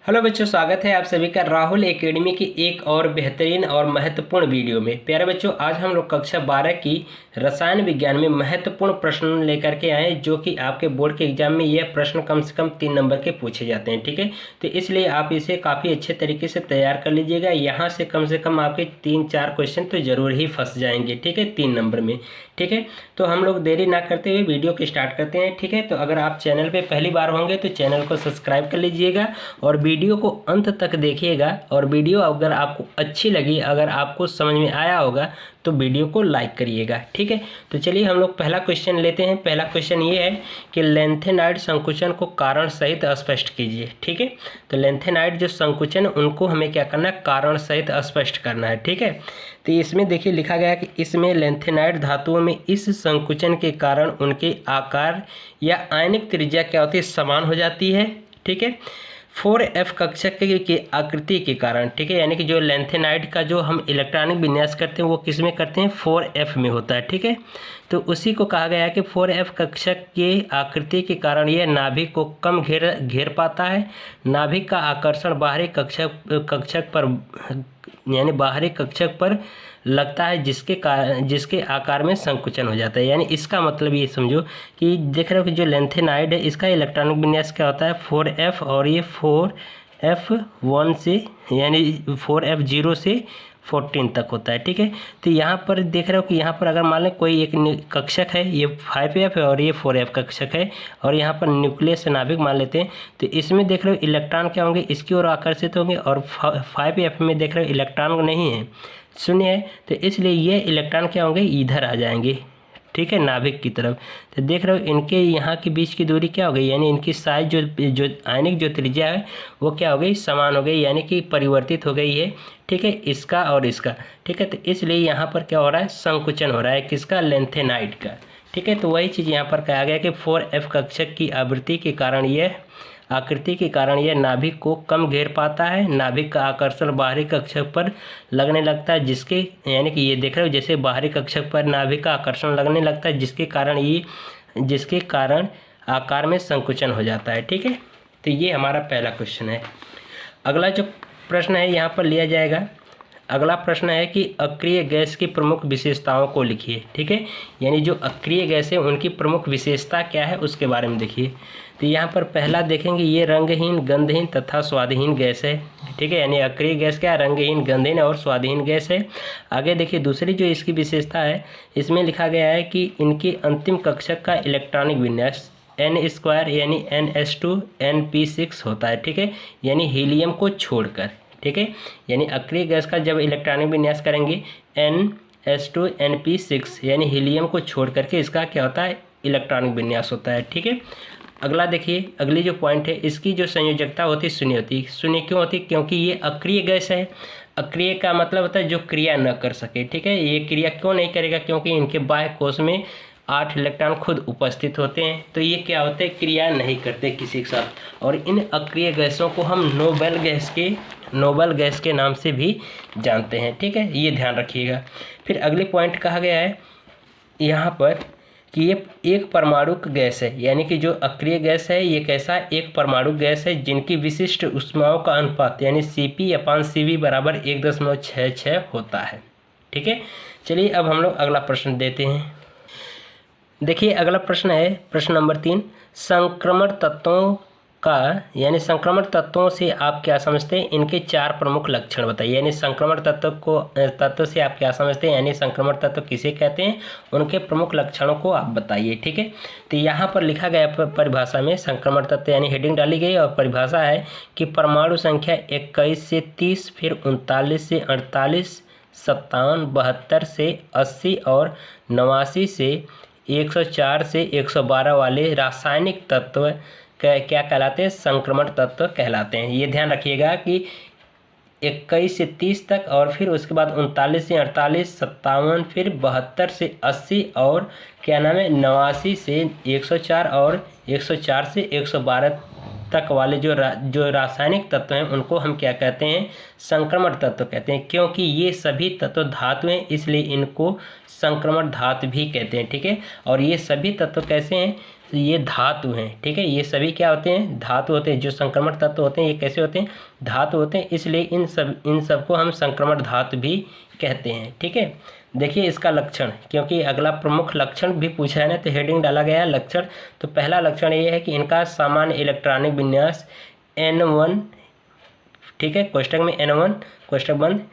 Hello बच्चों, स्वागत है आप सभी का राहुल एकेडमी की एक और बेहतरीन और महत्वपूर्ण वीडियो में। प्यारे बच्चों, आज हम लोग कक्षा 12 की रसायन विज्ञान में महत्वपूर्ण प्रश्न लेकर के आए, जो कि आपके बोर्ड के एग्जाम में यह प्रश्न कम से कम 3 नंबर के पूछे जाते हैं। ठीक है, तो इसलिए आप इसे काफ़ी अच्छे तरीके से तैयार कर लीजिएगा। यहाँ से कम आपके 3-4 क्वेश्चन तो जरूर ही फंस जाएंगे। ठीक है, 3 नंबर में। ठीक है, तो हम लोग देरी ना करते हुए वीडियो को स्टार्ट करते हैं। ठीक है, तो अगर आप चैनल पर पहली बार होंगे तो चैनल को सब्सक्राइब कर लीजिएगा और वीडियो को अंत तक देखिएगा। और वीडियो अगर आपको अच्छी लगी, अगर आपको समझ में आया होगा तो वीडियो को लाइक करिएगा। ठीक है, तो चलिए हम लोग पहला क्वेश्चन लेते हैं। पहला क्वेश्चन ये है कि लेंथेनाइड संकुचन को कारण सहित स्पष्ट कीजिए। ठीक है, तो लेंथेनाइड जो संकुचन उनको हमें क्या करना है, कारण सहित स्पष्ट करना है। ठीक है, तो इसमें देखिए लिखा गया है कि इसमें लेंथेनाइड धातुओं में इस संकुचन के कारण उनके आकार या आयनिक त्रिज्या क्या होती है, समान हो जाती है। ठीक है, 4F कक्षक की आकृति के कारण। ठीक है, यानी कि जो लेंथेनाइड का जो हम इलेक्ट्रॉनिक विन्यास करते हैं वो किस में करते हैं, 4F में होता है। ठीक है, तो उसी को कहा गया है कि 4F कक्षक के आकृति के कारण यह नाभिक को कम घेर पाता है। नाभिक का आकर्षण बाहरी कक्षक पर यानी बाहरी कक्षक पर लगता है, जिसके आकार में संकुचन हो जाता है। यानी इसका मतलब ये समझो कि देख रहे हो कि जो लेंथेनाइड है इसका इलेक्ट्रॉनिक विन्यास क्या होता है, 4F, और ये 4F1 से यानी 4F0 से 14 तक होता है। ठीक है, तो यहाँ पर देख रहे हो कि यहाँ पर अगर मान लें कोई एक कक्षक है, ये 5F है और ये 4F कक्षक है, और यहाँ पर न्यूक्लियस नाभिक मान लेते हैं, तो इसमें देख रहे हो इलेक्ट्रॉन क्या होंगे, इसकी ओर आकर्षित होंगे, और 5F में देख रहे हो इलेक्ट्रॉन नहीं है, शून्य है, तो इसलिए ये इलेक्ट्रॉन क्या होंगे, इधर आ जाएंगे। ठीक है, नाभिक की तरफ। तो देख रहे हो इनके यहाँ के बीच की दूरी क्या हो गई, यानी इनकी साइज जो आयनिक जो त्रिज्या है वो क्या हो गई, समान हो गई, यानी कि परिवर्तित हो गई है। ठीक है, इसका और इसका। ठीक है, तो इसलिए यहाँ पर क्या हो रहा है, संकुचन हो रहा है, किसका, लेंथेनाइड का। ठीक है, तो वही चीज़ यहाँ पर कहा गया कि 4F कक्षक की आकृति के कारण यह नाभिक को कम घेर पाता है। नाभिक का आकर्षण बाहरी कक्षक पर लगने लगता है, यानी कि ये देख रहे हो जैसे बाहरी कक्षक पर नाभिक का आकर्षण लगने लगता है, जिसके कारण आकार में संकुचन हो जाता है। ठीक है, तो ये हमारा पहला क्वेश्चन है। अगला जो प्रश्न है यहाँ पर लिया जाएगा, अगला प्रश्न है कि अक्रिय गैस की प्रमुख विशेषताओं को लिखिए। ठीक है, यानी जो अक्रिय गैस है उनकी प्रमुख विशेषता क्या है उसके बारे में देखिए। तो यहाँ पर पहला देखेंगे, ये रंगहीन, गंधहीन तथा स्वादहीन गैस है। ठीक है, यानी अक्रिय गैस क्या है, रंगहीन, गंधहीन और स्वादहीन गैस है। आगे देखिए दूसरी जो इसकी विशेषता है, इसमें लिखा गया है कि इनकी अंतिम कक्षक का इलेक्ट्रॉनिक विन्यास N² यानी NS2 NP6 होता है। ठीक है, यानी हीलियम को छोड़कर। ठीक है, यानी अक्रिय गैस का जब इलेक्ट्रॉनिक विन्यास करेंगे NS2 NP6 यानी हीलियम को छोड़ करके इसका क्या होता है, इलेक्ट्रॉनिक विन्यास होता है। ठीक है, अगला देखिए, अगली जो पॉइंट है इसकी जो संयोजकता होती है शून्य होती है। शून्य क्यों होती है, क्योंकि ये अक्रिय गैस है। अक्रिय का मतलब होता है जो क्रिया न कर सके। ठीक है, ये क्रिया क्यों नहीं करेगा, क्योंकि इनके बाह्य कोश में 8 इलेक्ट्रॉन खुद उपस्थित होते हैं, तो ये क्या होते हैं, क्रिया नहीं करते किसी के साथ। और इन अक्रिय गैसों को हम नोबल गैस के नाम से भी जानते हैं। ठीक है, ये ध्यान रखिएगा। फिर अगले पॉइंट कहा गया है यहाँ पर कि ये एक परमाणु गैस है, यानी कि जो अक्रिय गैस है ये कैसा, एक परमाणु गैस है जिनकी विशिष्ट ऊष्माओं का अनुपात यानी Cp/Cv बराबर 1.66 होता है। ठीक है, चलिए अब हम लोग अगला प्रश्न देते हैं। देखिए अगला प्रश्न है प्रश्न नंबर 3, संक्रमण तत्वों से आप क्या समझते हैं, इनके 4 प्रमुख लक्षण बताइए। यानी संक्रमण तत्व से आप क्या समझते हैं, यानी संक्रमण तत्व किसे कहते हैं, उनके प्रमुख लक्षणों को आप बताइए। ठीक है, तो यहाँ पर लिखा गया परिभाषा में संक्रमण तत्व यानी हेडिंग डाली गई और परिभाषा है कि परमाणु संख्या 21 से 30, फिर 39 से 48, 57, 72 से 80 और 89 से 104 से 112 वाले रासायनिक तत्व क्या कहलाते हैं, संक्रमण तत्व कहलाते हैं। ये ध्यान रखिएगा कि 21 से 30 तक, और फिर उसके बाद 39 से 48, 57, फिर 72 से 80 और क्या नाम है 89 से 104 और 104 से 112 तक वाले जो रासायनिक तत्व हैं उनको हम क्या कहते हैं, संक्रमण तत्व कहते हैं। क्योंकि ये सभी तत्व धातु हैं, इसलिए इनको संक्रमण धातु भी कहते हैं। ठीक है, और ये सभी तत्व कैसे हैं, ये धातु हैं, ठीक है। ये सभी क्या होते हैं, धातु होते हैं। जो संक्रमण तत्व होते हैं ये कैसे होते हैं, धातु होते हैं, इसलिए इन सब को हम संक्रमण धातु भी कहते हैं, ठीक है। देखिए इसका लक्षण, क्योंकि अगला प्रमुख लक्षण भी पूछा है ना, तो हेडिंग डाला गया है लक्षण। तो पहला लक्षण ये है कि इनका सामान्य इलेक्ट्रॉनिक विन्यास N1, ठीक है, कोष्टक में N1 कोष्टक बंद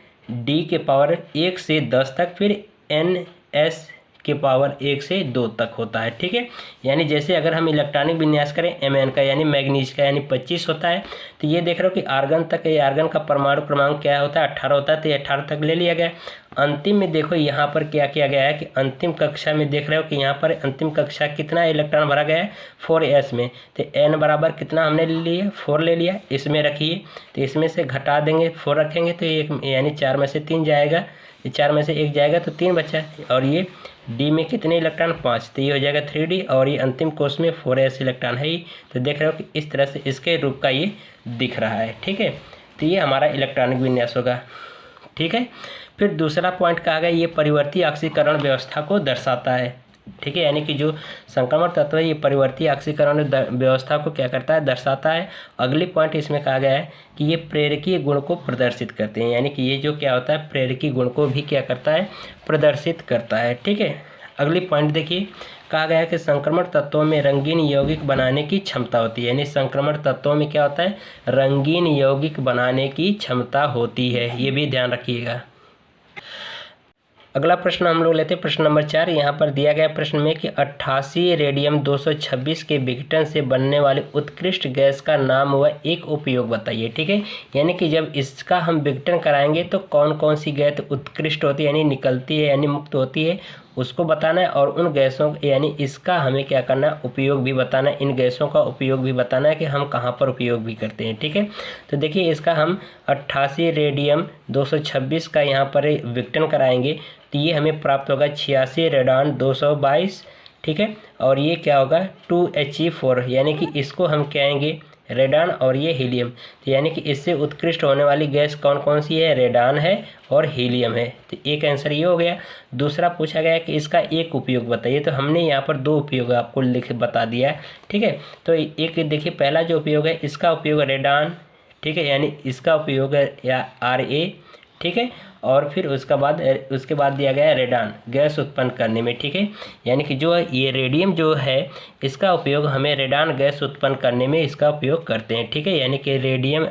D के पावर 1 से 10 तक, फिर NS के पावर 1 से 2 तक होता है, ठीक है। यानी जैसे अगर हम इलेक्ट्रॉनिक विन्यास करें Mn का यानी मैग्नीज का यानी 25 होता है, तो ये देख रहे हो कि आर्गन तक, ये आर्गन का परमाणु क्रमांक क्या होता है, 18 होता है, तो ये 18 तक ले लिया गया। अंतिम में देखो यहाँ पर क्या किया गया है कि अंतिम कक्षा में देख रहे हो कि यहाँ पर अंतिम कक्षा कितना इलेक्ट्रॉन भरा गया है 4s में, तो n बराबर कितना हमने ले लिया, 4 ले लिया, इसमें रखिए, तो इसमें से घटा देंगे 4 रखेंगे तो एक यानी 4 में से 3 जाएगा, 4 में से 1 जाएगा तो 3 बचा। और ये D में कितने इलेक्ट्रॉन 5, तो ये हो जाएगा 3D, और ये अंतिम कोष में 4s इलेक्ट्रॉन है ही। तो देख रहे हो कि इस तरह से इसके रूप का ये दिख रहा है, ठीक है। तो ये हमारा इलेक्ट्रॉनिक विन्यास होगा, ठीक है। फिर दूसरा पॉइंट कहा गया ये परिवर्ती ऑक्सीकरण व्यवस्था को दर्शाता है, ठीक है। यानी कि जो संक्रमण तत्व है ये परिवर्ती ऑक्सीकरण व्यवस्था को क्या करता है, दर्शाता है। अगली पॉइंट इसमें कहा गया है कि ये प्रेरकीय गुण को प्रदर्शित करते हैं, यानी कि ये जो क्या होता है प्रेरकीय गुण को भी क्या करता है, प्रदर्शित करता है, ठीक है। अगली पॉइंट देखिए, कहा गया है कि संक्रमण तत्वों में रंगीन यौगिक बनाने की क्षमता होती है, यानी संक्रमण तत्वों में क्या होता है, रंगीन यौगिक बनाने की क्षमता होती है, ये भी ध्यान रखिएगा। अगला प्रश्न हम लोग लेते हैं प्रश्न नंबर 4। यहाँ पर दिया गया प्रश्न में कि 88 रेडियम 226 के विघटन से बनने वाले उत्कृष्ट गैस का नाम व एक उपयोग बताइए, ठीक है। यानी कि जब इसका हम विघटन कराएंगे तो कौन कौन सी गैस उत्कृष्ट होती है, यानी निकलती है यानी मुक्त होती है, उसको बताना है। और उन गैसों यानी इसका हमें क्या करना है, उपयोग भी बताना है, इन गैसों का उपयोग भी बताना है कि हम कहाँ पर उपयोग भी करते हैं, ठीक है। तो देखिए इसका हम 88 रेडियम 226 का यहाँ पर विघटन कराएंगे तो ये हमें प्राप्त होगा 86 रेडान 222, ठीक है। और ये क्या होगा 2He4, यानी कि इसको हम कहेंगे रेडान, और ये हीलियम। तो यानी कि इससे उत्कृष्ट होने वाली गैस कौन कौन सी है, रेडान है और हीलियम है। तो एक आंसर ये हो गया। दूसरा पूछा गया कि इसका एक उपयोग बताइए, तो हमने यहाँ पर 2 उपयोग आपको लिख बता दिया है, ठीक है। तो एक देखिए पहला जो उपयोग है, इसका उपयोग रेडान, ठीक है, यानी इसका उपयोग है या Ra, ठीक है। और फिर उसके बाद दिया गया है रेडान गैस उत्पन्न करने में, ठीक है। यानी कि जो ये रेडियम जो है इसका उपयोग हमें रेडान गैस उत्पन्न करने में इसका उपयोग करते हैं, ठीक है। यानी कि रेडियम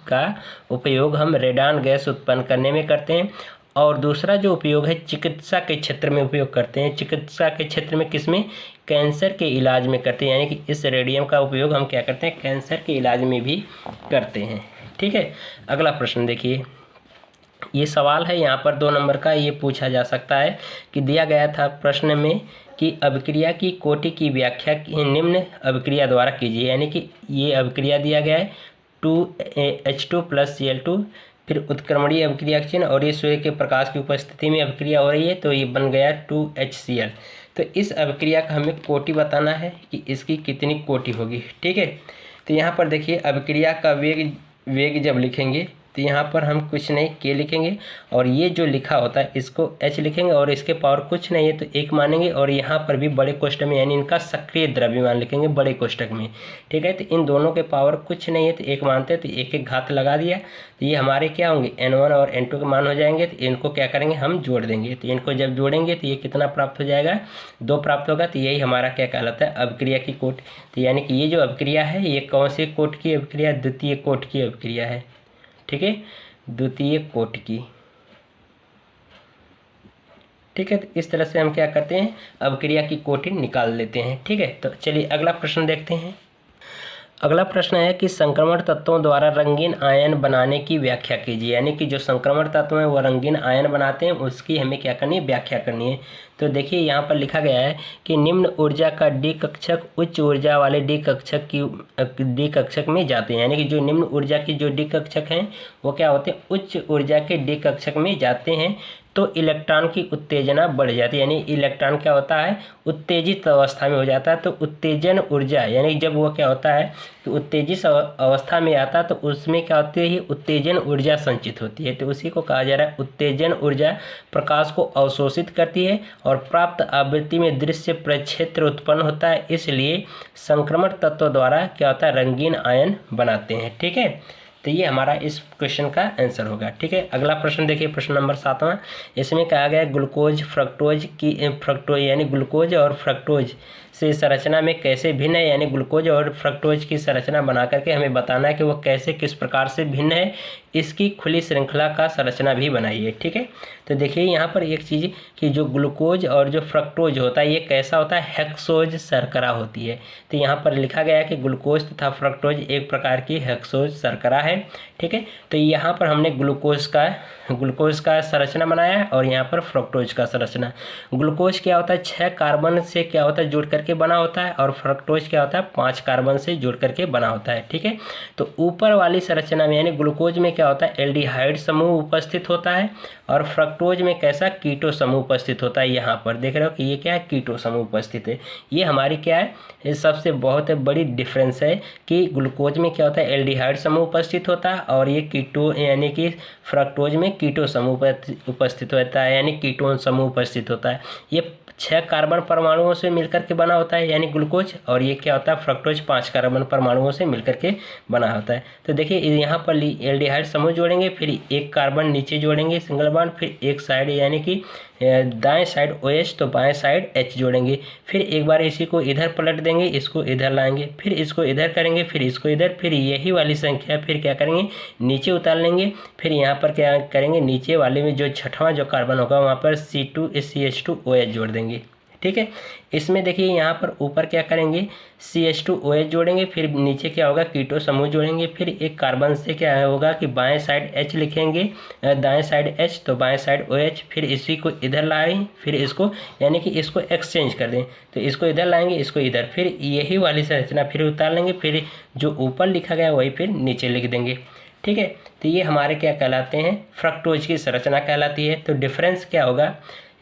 का उपयोग हम रेडान गैस उत्पन्न करने में करते हैं। और दूसरा जो उपयोग है चिकित्सा के क्षेत्र में उपयोग करते हैं। चिकित्सा के क्षेत्र में किसमें, कैंसर के इलाज में करते हैं, यानी कि इस रेडियम का उपयोग हम क्या करते हैं, कैंसर के इलाज में भी करते हैं, ठीक है। अगला प्रश्न देखिए, ये सवाल है यहाँ पर 2 नंबर का, ये पूछा जा सकता है कि दिया गया था प्रश्न में कि अभिक्रिया की कोटि की व्याख्या निम्न अभिक्रिया द्वारा कीजिए। यानी कि ये अभिक्रिया दिया गया है 2H2 + Cl2, फिर उत्क्रमणीय अभिक्रिया चिन्ह, और ये सूर्य के प्रकाश की उपस्थिति में अभिक्रिया हो रही है तो ये बन गया 2HCl। तो इस अभिक्रिया का हमें कोटि बताना है कि इसकी कितनी कोटि होगी, ठीक है। तो यहाँ पर देखिए अभिक्रिया का वेग जब लिखेंगे तो यहाँ पर हम कुछ नहीं K लिखेंगे, और ये जो लिखा होता है इसको H लिखेंगे, और इसके पावर कुछ नहीं है तो 1 मानेंगे, और यहाँ पर भी बड़े कोष्टक में यानी इनका सक्रिय द्रव्यमान लिखेंगे बड़े कोष्टक में, ठीक है। तो इन दोनों के पावर कुछ नहीं है तो 1 मानते हैं, तो 1 घात लगा दिया, तो ये हमारे क्या होंगे N1 और N2 के मान हो जाएंगे। तो इनको क्या करेंगे, हम जोड़ देंगे, तो इनको जब जोड़ेंगे तो ये कितना प्राप्त हो जाएगा, 2 प्राप्त होगा। तो यही हमारा क्या कहलाता है, अभिक्रिया की कोटि। तो यानी कि ये जो अभिक्रिया है ये कौन सी कोटि की अभिक्रिया, द्वितीय कोटि की अभिक्रिया है, ठीक है, द्वितीय कोटि की, ठीक है। तो इस तरह से हम क्या करते हैं, अभिक्रिया की कोटि निकाल लेते हैं, ठीक है। तो चलिए अगला प्रश्न देखते हैं। अगला प्रश्न है कि संक्रमण तत्वों द्वारा रंगीन आयन बनाने की व्याख्या कीजिए। यानी कि जो संक्रमण तत्व हैं वो रंगीन आयन बनाते हैं, उसकी हमें क्या करनी है, व्याख्या करनी है। तो देखिए यहाँ पर लिखा गया है कि निम्न ऊर्जा का डी कक्षक उच्च ऊर्जा वाले डी कक्षक में जाते हैं। यानी कि जो निम्न ऊर्जा की जो डी कक्षक हैं वो क्या होते हैं, उच्च ऊर्जा के डी कक्षक में जाते हैं, तो इलेक्ट्रॉन की उत्तेजना बढ़ जाती है, यानी इलेक्ट्रॉन क्या होता है, उत्तेजित अवस्था में हो जाता है। तो उत्तेजन ऊर्जा, यानी जब वो क्या होता है कि उत्तेजित अवस्था में आता है तो उसमें क्या होती है, उत्तेजन ऊर्जा संचित होती है। तो उसी को कहा जा रहा है उत्तेजन ऊर्जा प्रकाश को अवशोषित करती है और प्राप्त आवृत्ति में दृश्य प्रक्षेत्र उत्पन्न होता है, इसलिए संक्रमण तत्व द्वारा क्या होता है, रंगीन आयन बनाते हैं। ठीक है, तो ये हमारा इस क्वेश्चन का आंसर होगा। ठीक है, अगला प्रश्न देखिए, प्रश्न नंबर 7वां। इसमें कहा गया ग्लूकोज फ्रक्टोज यानी ग्लूकोज और फ्रक्टोज से संरचना में कैसे भिन्न है, यानी ग्लूकोज और फ्रक्टोज की संरचना बना करके हमें बताना है कि वो कैसे किस प्रकार से भिन्न है, इसकी खुली श्रृंखला का संरचना भी बनाइए। ठीक है, तो देखिए यहाँ पर एक चीज़ कि जो ग्लूकोज और जो फ्रक्टोज होता है ये कैसा होता है, हेक्सोज शर्करा होती है। तो यहाँ पर लिखा गया है कि ग्लूकोज तथा फ्रक्टोज एक प्रकार की हेक्सोज शर्करा है। ठीक है, तो यहाँ पर हमने ग्लूकोज का संरचना बनाया है और यहाँ पर फ्रक्टोज का संरचना। ग्लूकोज क्या होता है, 6 कार्बन से क्या होता है, जुड़ करके बना होता है, और फ्रक्टोज क्या होता है, 5 कार्बन से जुड़ करके बना होता है। ठीक है, तो ऊपर वाली संरचना में यानी ग्लूकोज में क्या होता है, एल्डिहाइड समूह उपस्थित होता है और फ्रक्टोज में कैसा, कीटो समूह उपस्थित होता है। यहाँ पर देख रहे हो कि ये क्या है, कीटो समूह उपस्थित है। ये हमारी क्या है, ये सबसे बहुत बड़ी डिफरेंस है कि ग्लूकोज में क्या होता है, एल्डिहाइड समूह उपस्थित होता है और ये कीटो यानी कि फ्रक्टोज में कीटो समूह उपस्थित होता है, यानी कीटोन समूह उपस्थित होता है। ये 6 कार्बन परमाणुओं से मिलकर के बना होता है यानी ग्लूकोज, और ये क्या होता है, फ्रक्टोज 5 कार्बन परमाणुओं से मिलकर के बना होता है। तो देखिए यहाँ पर एल्डिहाइड समूह जोड़ेंगे, फिर एक कार्बन नीचे जोड़ेंगे सिंगल बॉन्ड, फिर एक साइड यानी कि दाएं साइड OH तो बाएं साइड H जोड़ेंगे, फिर एक बार इसी को इधर पलट देंगे, इसको इधर लाएंगे, फिर इसको इधर करेंगे, फिर इसको इधर, फिर यही वाली संख्या फिर क्या करेंगे, नीचे उतार लेंगे, फिर यहाँ पर क्या करेंगे, नीचे वाले में जो छठवां जो कार्बन होगा वहाँ पर C2CH2OH जोड़ देंगे। ठीक है, इसमें देखिए यहाँ पर ऊपर क्या करेंगे, CH2OH जोड़ेंगे, फिर नीचे क्या होगा, कीटो समूह जोड़ेंगे, फिर एक कार्बन से क्या होगा कि बाएं साइड H लिखेंगे, दाएं साइड H तो बाएं साइड OH, फिर इसी को इधर लाएं, फिर इसको यानी कि इसको एक्सचेंज कर दें, तो इसको इधर लाएंगे, इसको इधर, फिर यही वाली संरचना फिर उतार लेंगे, फिर जो ऊपर लिखा गया वही फिर नीचे लिख देंगे। ठीक है, तो ये हमारे क्या कहलाते हैं, फ्रक्टोज की संरचना कहलाती है। तो डिफरेंस क्या होगा,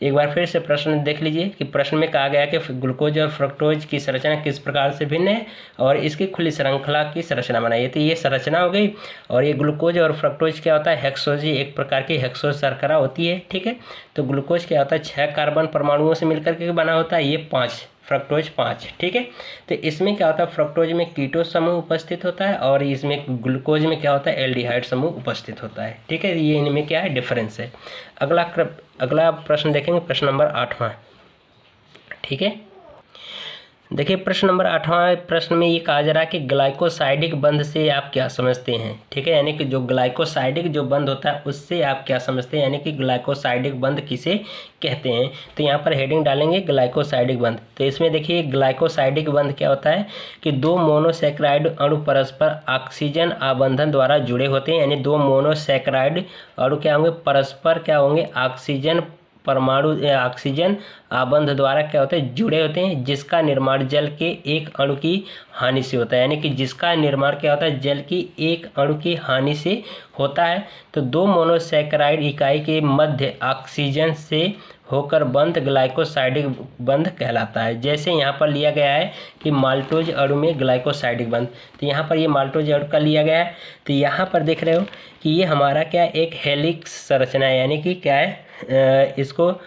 एक बार फिर से प्रश्न देख लीजिए कि प्रश्न में कहा गया कि ग्लूकोज और फ्रक्टोज की संरचना किस प्रकार से भिन्न है और इसकी खुली श्रृंखला की संरचना बनाइए। तो ये संरचना हो गई, और ये ग्लूकोज और फ्रक्टोज क्या होता है, हेक्सोज, एक प्रकार की हेक्सोज शर्करा होती है। ठीक है, तो ग्लूकोज क्या होता है, 6 कार्बन परमाणुओं से मिलकर के बना होता है, ये 5, फ्रक्टोज 5। ठीक है, तो इसमें क्या होता है, फ्रक्टोज में कीटो समूह उपस्थित होता है और इसमें ग्लूकोज में क्या होता है, एल्डिहाइड समूह उपस्थित होता है। ठीक है, ये इनमें क्या है, डिफरेंस है। अगला प्रश्न देखेंगे, प्रश्न नंबर 8वां। ठीक है, देखिए प्रश्न नंबर 8वां प्रश्न में ये कहा जा रहा है कि ग्लाइकोसाइडिक बंध से आप क्या समझते हैं। ठीक है, यानी कि जो ग्लाइकोसाइडिक जो बंध होता है उससे आप क्या समझते हैं, यानी कि ग्लाइकोसाइडिक बंध किसे कहते हैं। तो यहाँ पर हेडिंग डालेंगे ग्लाइकोसाइडिक बंध। तो इसमें देखिए ग्लाइकोसाइडिक बंध क्या होता है कि 2 मोनोसैकेराइड अणु परस्पर ऑक्सीजन आबंधन द्वारा जुड़े होते हैं, यानी 2 मोनोसैकेराइड अणु क्या होंगे, परस्पर क्या होंगे, ऑक्सीजन आबंध द्वारा क्या होते हैं, जुड़े होते हैं, जिसका निर्माण जल के एक अणु की हानि से होता है, यानी कि जिसका निर्माण क्या होता है, जल की एक अणु की हानि से होता है। तो 2 मोनोसैकेराइड इकाई के मध्य ऑक्सीजन से होकर बंध ग्लाइकोसाइडिक बंध कहलाता है। जैसे यहाँ पर लिया गया है कि माल्टोज अणु में ग्लाइकोसाइडिक बंध, तो यहाँ पर ये माल्टोज अणु का लिया गया है। तो यहाँ पर देख रहे हो कि ये हमारा क्या एक हेलिक्स संरचना है, यानी कि क्या है इसको,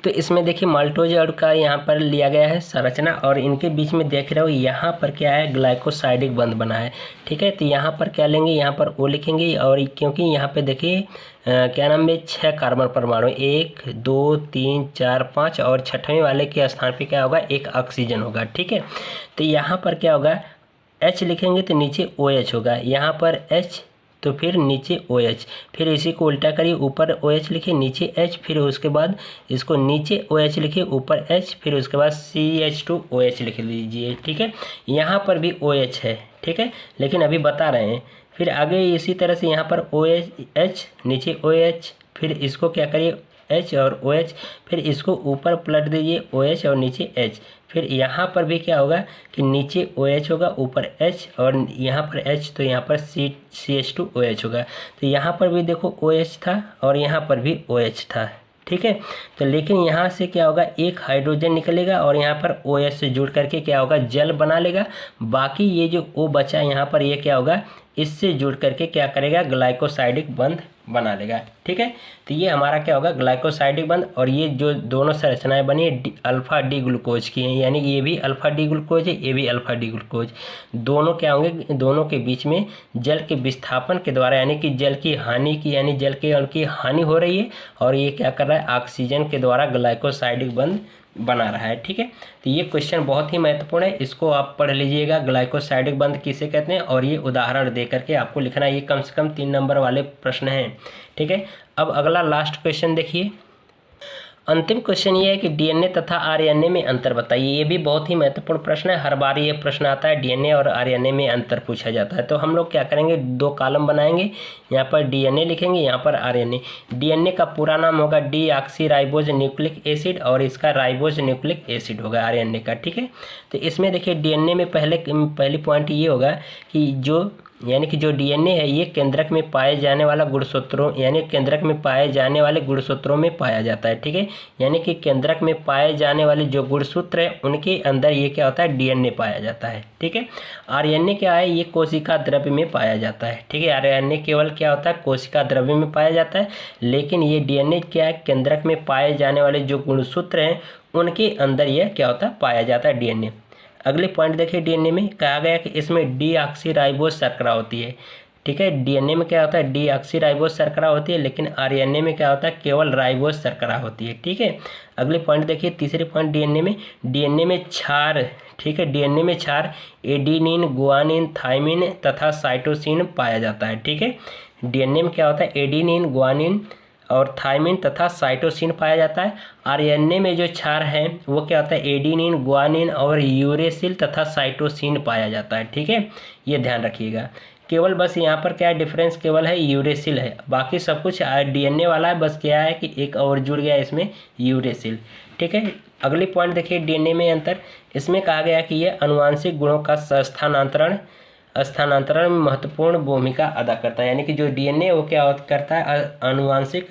तो इसमें देखिए माल्टोज अणु का यहाँ पर लिया गया है संरचना, और इनके बीच में देख रहे हो यहाँ पर क्या है, ग्लाइकोसाइडिक बंध बना है। ठीक है, तो यहाँ पर क्या लेंगे, यहाँ पर O लिखेंगे, और क्योंकि यहाँ पे देखिए क्या नाम है, 6 कार्बन परमाणु, 1 2 3 4 5, और छठवें वाले के स्थान पे क्या होगा, एक ऑक्सीजन होगा। ठीक है, तो यहाँ पर क्या होगा, H लिखेंगे तो नीचे OH होगा, यहाँ पर H तो फिर नीचे OH, फिर इसी को उल्टा करिए, ऊपर OH लिखिए, नीचे H, फिर उसके बाद इसको नीचे OH लिखिए, ऊपर H, फिर उसके बाद CH2OH लिख लीजिए। ठीक है, यहाँ पर भी OH है। ठीक है, लेकिन अभी बता रहे हैं, फिर आगे इसी तरह से यहाँ पर OH, नीचे OH, फिर इसको क्या करिए H और OH, फिर इसको ऊपर पलट दीजिए OH और नीचे H, फिर यहाँ पर भी क्या होगा कि नीचे OH होगा, ऊपर H, और यहाँ पर H तो यहाँ पर CH2OH होगा। तो यहाँ पर भी देखो OH था और यहाँ पर भी OH था, ठीक है। तो लेकिन यहाँ से क्या होगा, एक हाइड्रोजन निकलेगा और यहाँ पर OH से जुड़ करके क्या होगा, जल बना लेगा। बाकी ये जो O बचा यहाँ पर, ये क्या होगा, इससे जुड़ करके क्या करेगा, ग्लाइकोसाइडिक बंध बना लेगा, ठीक है। तो ये हमारा क्या होगा, ग्लाइकोसाइडिक बंध। और ये जो दोनों संरचनाएं बनी है अल्फा डी ग्लूकोज की हैं, यानी ये भी अल्फा डी ग्लूकोज है, ये भी अल्फा डी ग्लूकोज। दोनों क्या होंगे, दोनों के बीच में जल के विस्थापन के द्वारा, यानी कि जल की हानि की, यानी जल के अणु की हानि हो रही है, और ये क्या कर रहा है, ऑक्सीजन के द्वारा ग्लाइकोसाइडिक बंध बना रहा है, ठीक है। तो ये क्वेश्चन बहुत ही महत्वपूर्ण है, इसको आप पढ़ लीजिएगा, ग्लाइकोसाइडिक बंध किसे कहते हैं, और ये उदाहरण दे करके आपको लिखना है। ये कम से कम 3 नंबर वाले प्रश्न हैं, ठीक है। अब अगला लास्ट क्वेश्चन देखिए। अंतिम क्वेश्चन ये है कि डीएनए तथा आरएनए में अंतर बताइए। ये भी बहुत ही महत्वपूर्ण प्रश्न है, हर बार ये प्रश्न आता है, डीएनए और आरएनए में अंतर पूछा जाता है। तो हम लोग क्या करेंगे, 2 कॉलम बनाएंगे, यहाँ पर डीएनए लिखेंगे, यहाँ पर आरएनए। डीएनए का पूरा नाम होगा डीऑक्सीराइबोज न्यूक्लिक एसिड, और इसका राइबोज न्यूक्लिक एसिड होगा आरएनए का, ठीक है। तो इसमें देखिए डीएनए में पहली पॉइंट ये होगा कि जो डीएनए है ये केंद्रक में पाए जाने वाला गुणसूत्रों, यानी केंद्रक में पाए जाने वाले गुणसूत्रों में पाया जाता है, ठीक है। यानी कि केंद्रक में पाए जाने वाले जो गुणसूत्र है उनके अंदर ये क्या होता है, डीएनए पाया जाता है, ठीक है। आरएनए क्या है, ये कोशिका द्रव्य में पाया जाता है, ठीक है। आरएनए केवल क्या होता है, कोशिका द्रव्य में पाया जाता है, लेकिन ये डीएनए क्या है, केंद्रक में पाए जाने वाले जो गुणसूत्र हैं उनके अंदर यह क्या होता है, पाया जाता है डीएनए। अगले पॉइंट देखिए, डीएनए में कहा गया कि इसमें डीऑक्सीराइबोज शर्करा होती है, ठीक है। डीएनए में क्या होता है, डीऑक्सीराइबोज शर्करा होती है, लेकिन आरएनए में क्या होता है, केवल राइबोज शर्करा होती है, ठीक है। अगले पॉइंट देखिए, तीसरे पॉइंट, डीएनए में क्षार, ठीक है, डीएनए में क्षार एडेनिन, गुआनिन, थाइमिन तथा साइटोसिन पाया जाता है, ठीक है। डीएनए में क्या होता है, एडेनिन, गुआनिन और थाइमिन तथा साइटोसिन पाया जाता है। आरएनए में जो क्षार है वो क्या होता है, एडेनिन, गुआनिन और यूरेसिल तथा साइटोसिन पाया जाता है, ठीक है। ये ध्यान रखिएगा। केवल बस यहाँ पर क्या डिफरेंस केवल है, यूरेसिल है, बाकी सब कुछ डीएनए वाला है, बस क्या है कि एक और जुड़ गया इसमें, यूरेसिल, ठीक है। अगली पॉइंट देखिए, डीएनए में अंतर। इसमें कहा गया कि यह आनुवांशिक गुणों का स्थानांतरण में महत्वपूर्ण भूमिका अदा करता है, यानी कि जो डीएनए वो क्या करता है, आनुवांशिक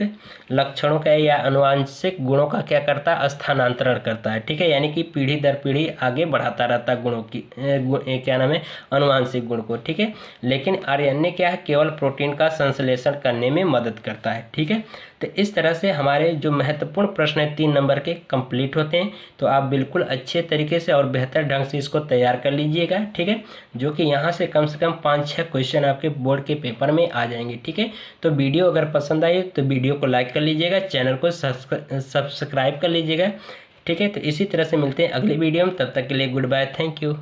लक्षणों का या आनुवांशिक गुणों का क्या करता है, स्थानांतरण करता है, ठीक है। यानी कि पीढ़ी दर पीढ़ी आगे बढ़ाता रहता है गुणों की क्या नाम है, आनुवांशिक गुण को, ठीक है। लेकिन आरएनए क्या है, केवल प्रोटीन का संश्लेषण करने में मदद करता है, ठीक है। तो इस तरह से हमारे जो महत्वपूर्ण प्रश्न है 3 नंबर के कंप्लीट होते हैं। तो आप बिल्कुल अच्छे तरीके से और बेहतर ढंग से इसको तैयार कर लीजिएगा, ठीक है। जो कि यहाँ से कम 5-6 क्वेश्चन आपके बोर्ड के पेपर में आ जाएंगे, ठीक है। तो वीडियो अगर पसंद आई तो वीडियो को लाइक कर लीजिएगा, चैनल को सब्सक्राइब कर लीजिएगा, ठीक है। तो इसी तरह से मिलते हैं अगली वीडियो में, तब तक के लिए गुड बाय, थैंक यू।